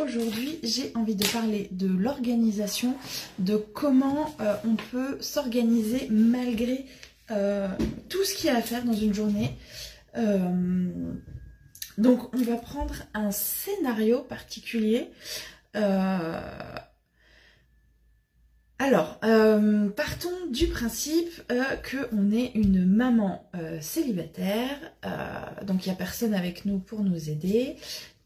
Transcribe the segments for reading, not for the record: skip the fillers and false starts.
Aujourd'hui, j'ai envie de parler de l'organisation, de comment on peut s'organiser malgré tout ce qu'il y a à faire dans une journée. Donc, on va prendre un scénario particulier. Partons du principe qu'on est une maman célibataire, donc il n'y a personne avec nous pour nous aider,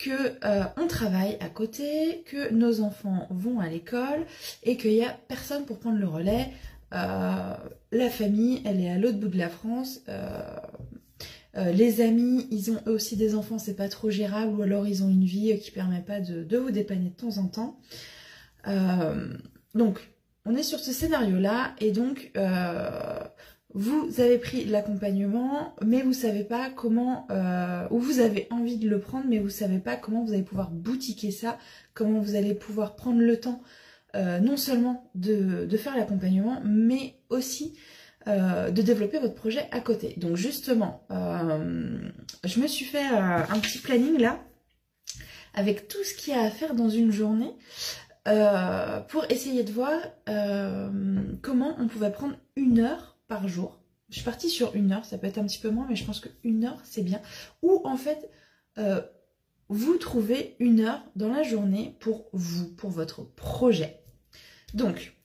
qu'on travaille à côté, que nos enfants vont à l'école et qu'il n'y a personne pour prendre le relais. La famille, elle est à l'autre bout de la France. Les amis, ils ont eux aussi des enfants, c'est pas trop gérable, ou alors ils ont une vie qui permet pas de vous dépanner de temps en temps. Donc, on est sur ce scénario-là, et donc vous avez pris l'accompagnement, mais vous savez pas comment, ou vous avez envie de le prendre, mais vous savez pas comment vous allez pouvoir boutiquer ça, comment vous allez pouvoir prendre le temps, non seulement de faire l'accompagnement, mais aussi de développer votre projet à côté. Donc justement, je me suis fait un petit planning là, avec tout ce qu'il y a à faire dans une journée, pour essayer de voir comment on pouvait prendre 1 heure par jour. Je suis partie sur 1 heure, ça peut être un petit peu moins, mais je pense que 1 heure c'est bien. Ou en fait, vous trouvez 1 heure dans la journée pour vous, pour votre projet. Donc,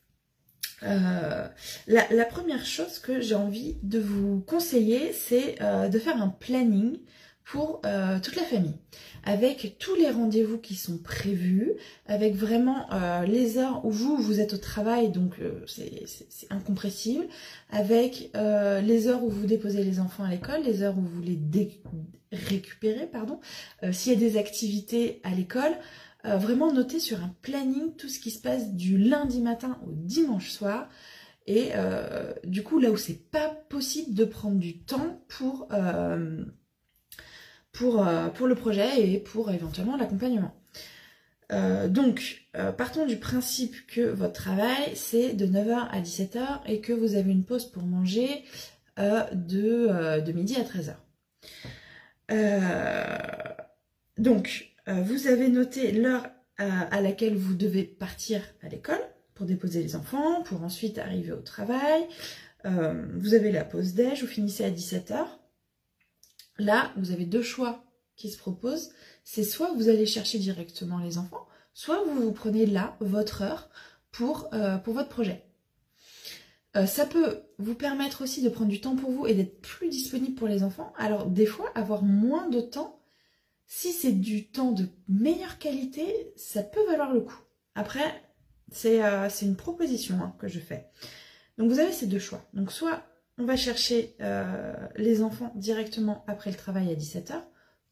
la première chose que j'ai envie de vous conseiller, c'est de faire un planning pour toute la famille, avec tous les rendez-vous qui sont prévus, avec vraiment les heures où vous êtes au travail, donc c'est incompressible, avec les heures où vous déposez les enfants à l'école, les heures où vous les récupérez, pardon, s'il y a des activités à l'école, vraiment noter sur un planning tout ce qui se passe du lundi matin au dimanche soir, et du coup là où c'est pas possible de prendre du temps pour le projet et pour éventuellement l'accompagnement. Partons du principe que votre travail c'est de 9 h à 17 h et que vous avez une pause pour manger de midi à 13 h. Vous avez noté l'heure à laquelle vous devez partir à l'école pour déposer les enfants, pour ensuite arriver au travail. Vous avez la pause déj, vous finissez à 17 h. Là, vous avez 2 choix qui se proposent. C'est soit vous allez chercher directement les enfants, soit vous prenez là votre heure pour votre projet. Ça peut vous permettre aussi de prendre du temps pour vous et d'être plus disponible pour les enfants. Alors des fois, avoir moins de temps, si c'est du temps de meilleure qualité, ça peut valoir le coup. Après, c'est une proposition que je fais. Donc vous avez ces 2 choix. Donc soit on va chercher les enfants directement après le travail à 17 h,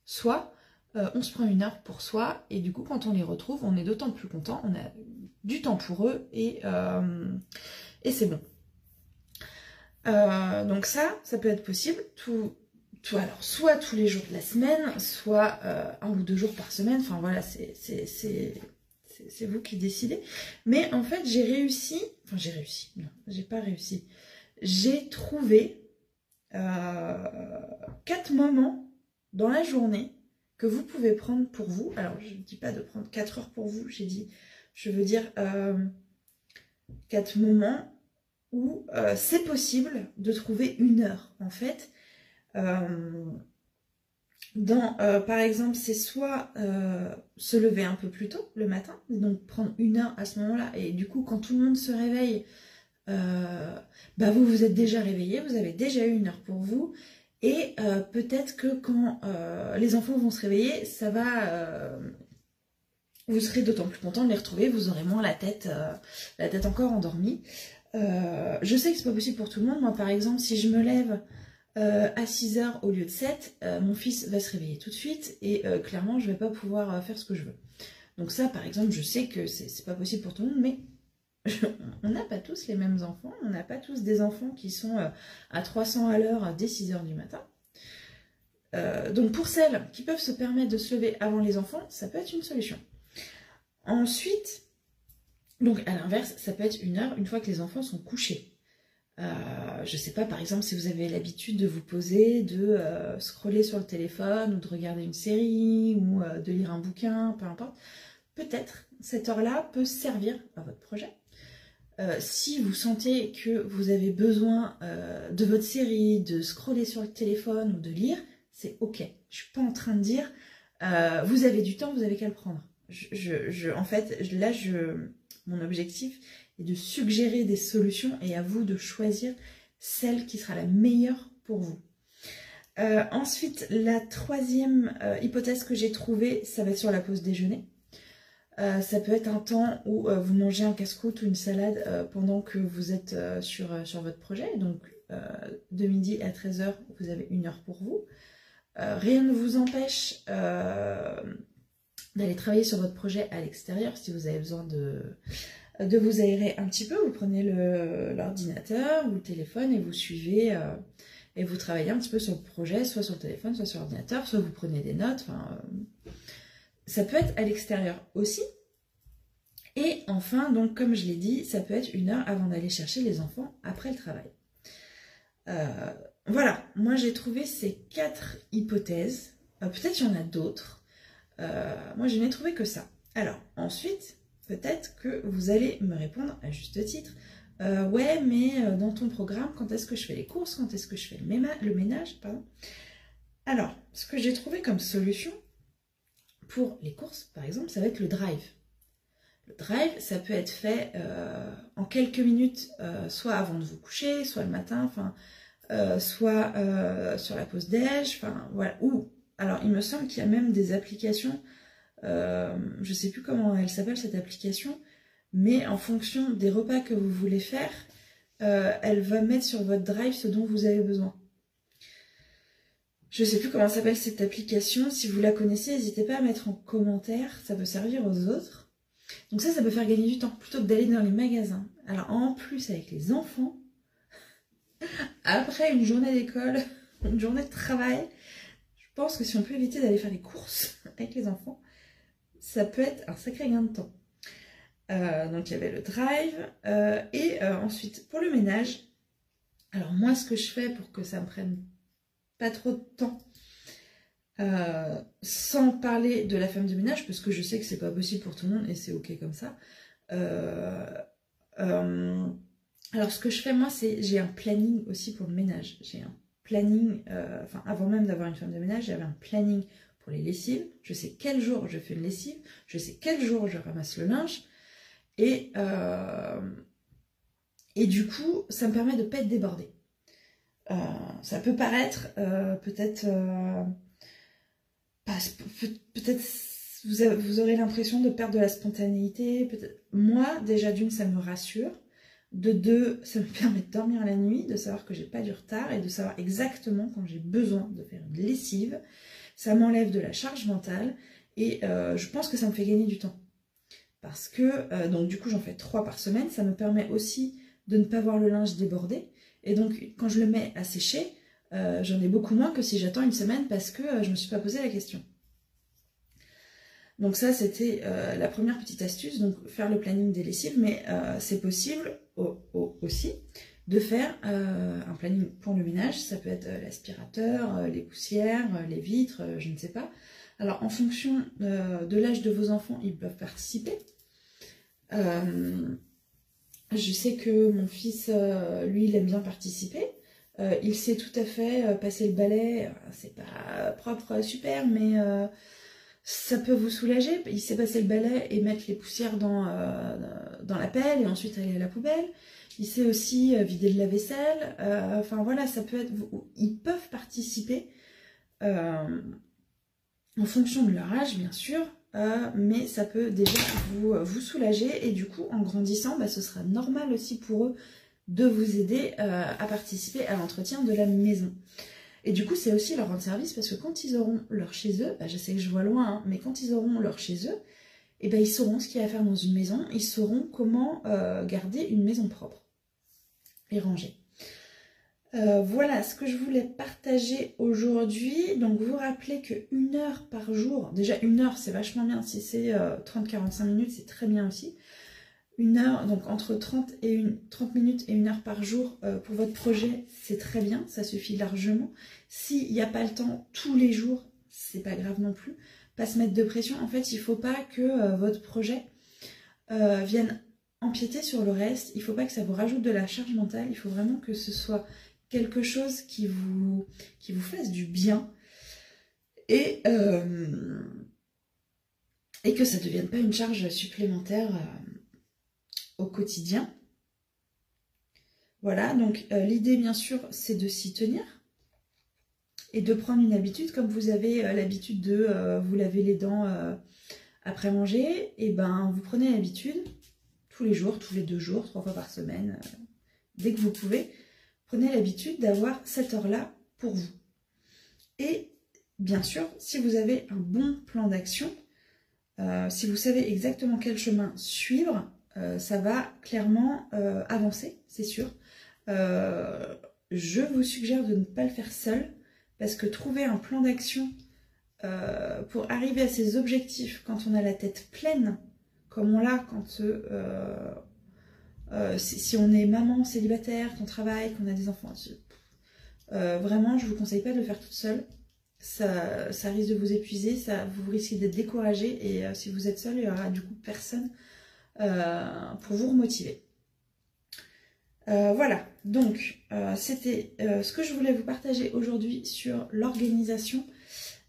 soit on se prend 1 heure pour soi, et du coup quand on les retrouve, on est d'autant plus content, on a du temps pour eux, et c'est bon. Donc ça peut être possible, alors soit tous les jours de la semaine, soit 1 ou 2 jours par semaine, enfin voilà, c'est vous qui décidez. Mais en fait j'ai pas réussi. J'ai trouvé 4 moments dans la journée que vous pouvez prendre pour vous. Alors, je ne dis pas de prendre 4 heures pour vous, je veux dire 4 moments où c'est possible de trouver 1 heure. En fait, par exemple, c'est soit se lever un peu plus tôt le matin, donc prendre 1 heure à ce moment-là, et du coup, quand tout le monde se réveille, vous êtes déjà réveillé, vous avez déjà eu 1 heure pour vous, et peut-être que quand les enfants vont se réveiller, ça va, vous serez d'autant plus content de les retrouver, vous aurez moins la tête encore endormie. Je sais que c'est pas possible pour tout le monde. Moi par exemple, si je me lève à 6 h au lieu de 7, mon fils va se réveiller tout de suite, et clairement je vais pas pouvoir faire ce que je veux. Donc ça par exemple, je sais que c'est pas possible pour tout le monde, mais on n'a pas tous les mêmes enfants, on n'a pas tous des enfants qui sont à 300 à l'heure dès 6 h du matin. Donc pour celles qui peuvent se permettre de se lever avant les enfants, ça peut être une solution. Ensuite, donc à l'inverse, ça peut être 1 heure une fois que les enfants sont couchés. Je sais pas, par exemple, si vous avez l'habitude de vous poser, de scroller sur le téléphone, ou de regarder une série, ou de lire un bouquin, peu importe. peut-être cette heure-là peut servir à votre projet. Si vous sentez que vous avez besoin de votre série, de scroller sur le téléphone ou de lire, c'est ok. Je suis pas en train de dire vous avez du temps, vous avez qu'à le prendre. En fait, là, mon objectif est de suggérer des solutions et à vous de choisir celle qui sera la meilleure pour vous. Ensuite, la troisième hypothèse que j'ai trouvée, ça va être sur la pause déjeuner. Ça peut être un temps où vous mangez un casse-croûte ou une salade pendant que vous êtes sur votre projet. Donc, de midi à 13 h, vous avez 1 heure pour vous. Rien ne vous empêche d'aller travailler sur votre projet à l'extérieur si vous avez besoin de vous aérer un petit peu. Vous prenez l'ordinateur ou le téléphone et vous suivez et vous travaillez un petit peu sur le projet, soit sur le téléphone, soit sur l'ordinateur, soit vous prenez des notes. Ça peut être à l'extérieur aussi. Et enfin, donc comme je l'ai dit, ça peut être 1 heure avant d'aller chercher les enfants après le travail. Voilà, moi j'ai trouvé ces 4 hypothèses. Peut-être il y en a d'autres. Moi je n'ai trouvé que ça. Alors ensuite, peut-être que vous allez me répondre à juste titre. Ouais, mais dans ton programme, quand est-ce que je fais les courses? Quand est-ce que je fais le ménage, pardon. Alors, ce que j'ai trouvé comme solution pour les courses, par exemple, ça va être le drive. Le drive, ça peut être fait en quelques minutes, soit avant de vous coucher, soit le matin, soit sur la pause déj, voilà. Ou, alors, il me semble qu'il y a même des applications, je ne sais plus comment elle s'appelle cette application, mais en fonction des repas que vous voulez faire, elle va mettre sur votre drive ce dont vous avez besoin. Je ne sais plus comment s'appelle cette application. Si vous la connaissez, n'hésitez pas à mettre en commentaire. Ça peut servir aux autres. Donc ça peut faire gagner du temps plutôt que d'aller dans les magasins. Alors en plus, avec les enfants, après une journée d'école, une journée de travail, je pense que si on peut éviter d'aller faire les courses avec les enfants, ça peut être un sacré gain de temps. Donc il y avait le drive. Et ensuite, pour le ménage, alors moi, ce que je fais pour que ça me prenne pas trop de temps, sans parler de la femme de ménage, parce que je sais que c'est pas possible pour tout le monde et c'est ok comme ça. Alors ce que je fais moi, c'est j'ai un planning aussi pour le ménage. J'ai un planning, avant même d'avoir une femme de ménage, j'avais un planning pour les lessives. Je sais quel jour je fais une lessive, je sais quel jour je ramasse le linge et du coup ça me permet de pas être débordée. Ça peut paraître peut-être vous aurez l'impression de perdre de la spontanéité. Moi, déjà d'une, ça me rassure. De deux, ça me permet de dormir la nuit, de savoir que j'ai pas du retard et de savoir exactement quand j'ai besoin de faire une lessive. Ça m'enlève de la charge mentale et je pense que ça me fait gagner du temps. Parce que, donc du coup, j'en fais 3 par semaine. Ça me permet aussi de ne pas voir le linge déborder. Et donc, quand je le mets à sécher, j'en ai beaucoup moins que si j'attends une semaine parce que je ne me suis pas posé la question. Donc ça, c'était la première petite astuce, donc faire le planning des lessives, mais c'est possible aussi de faire un planning pour le ménage. Ça peut être l'aspirateur, les poussières, les vitres, je ne sais pas. Alors, en fonction de l'âge de vos enfants, ils peuvent participer. Je sais que mon fils, lui, il aime bien participer. Il sait tout à fait passer le balai. C'est pas propre, super, mais ça peut vous soulager. Il sait passer le balai et mettre les poussières dans la pelle et ensuite aller à la poubelle. Il sait aussi vider le lave-vaisselle. Enfin voilà, ça peut être. Ils peuvent participer en fonction de leur âge, bien sûr. Mais ça peut déjà vous soulager et du coup en grandissant ce sera normal aussi pour eux de vous aider à participer à l'entretien de la maison et du coup c'est aussi leur rendre service parce que quand ils auront leur chez eux, je sais que je vois loin hein, mais quand ils auront leur chez eux et ils sauront ce qu'il y a à faire dans une maison, ils sauront comment garder une maison propre et rangée. Voilà ce que je voulais partager aujourd'hui. Donc vous rappelez que 1 heure par jour, déjà 1 heure c'est vachement bien, si c'est 30-45 minutes c'est très bien aussi. 1 heure, donc entre 30 minutes et 1 heure par jour pour votre projet, c'est très bien, ça suffit largement. S'il n'y a pas le temps tous les jours, c'est pas grave non plus. pas se mettre de pression. En fait, il ne faut pas que votre projet vienne empiéter sur le reste. Il ne faut pas que ça vous rajoute de la charge mentale. Il faut vraiment que ce soit quelque chose qui vous fasse du bien et que ça ne devienne pas une charge supplémentaire au quotidien. Voilà, donc l'idée bien sûr c'est de s'y tenir et de prendre une habitude, comme vous avez l'habitude de vous laver les dents après manger, et ben vous prenez l'habitude tous les jours, tous les 2 jours, 3 fois par semaine, dès que vous pouvez, prenez l'habitude d'avoir cette heure-là pour vous. Et bien sûr, si vous avez un bon plan d'action, si vous savez exactement quel chemin suivre, ça va clairement avancer, c'est sûr. Je vous suggère de ne pas le faire seul, parce que trouver un plan d'action pour arriver à ses objectifs quand on a la tête pleine, comme on l'a quand si on est maman célibataire, qu'on travaille, qu'on a des enfants, vraiment je ne vous conseille pas de le faire toute seule. Ça risque de vous épuiser, vous risquez d'être découragé, et si vous êtes seul, il n'y aura du coup personne pour vous remotiver. Voilà, donc c'était ce que je voulais vous partager aujourd'hui sur l'organisation,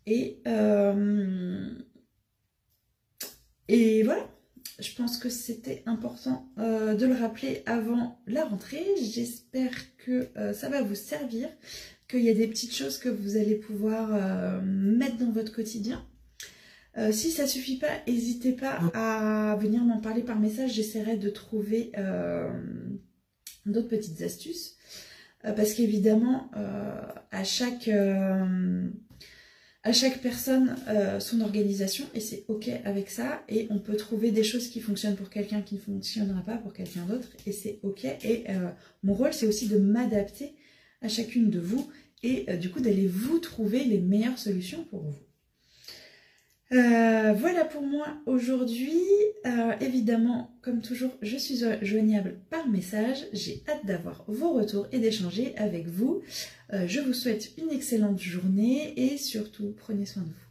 et voilà, je pense que c'était important de le rappeler avant la rentrée. J'espère que ça va vous servir, qu'il y a des petites choses que vous allez pouvoir mettre dans votre quotidien. Si ça ne suffit pas, n'hésitez pas à venir m'en parler par message, j'essaierai de trouver d'autres petites astuces, parce qu'évidemment à chaque personne son organisation, et c'est ok avec ça, et on peut trouver des choses qui fonctionnent pour quelqu'un qui ne fonctionnera pas pour quelqu'un d'autre, et c'est ok. Et mon rôle c'est aussi de m'adapter à chacune de vous, et du coup d'aller vous trouver les meilleures solutions pour vous. Voilà pour moi aujourd'hui. Évidemment, comme toujours, je suis joignable par message. J'ai hâte d'avoir vos retours et d'échanger avec vous. Je vous souhaite une excellente journée, et surtout, prenez soin de vous.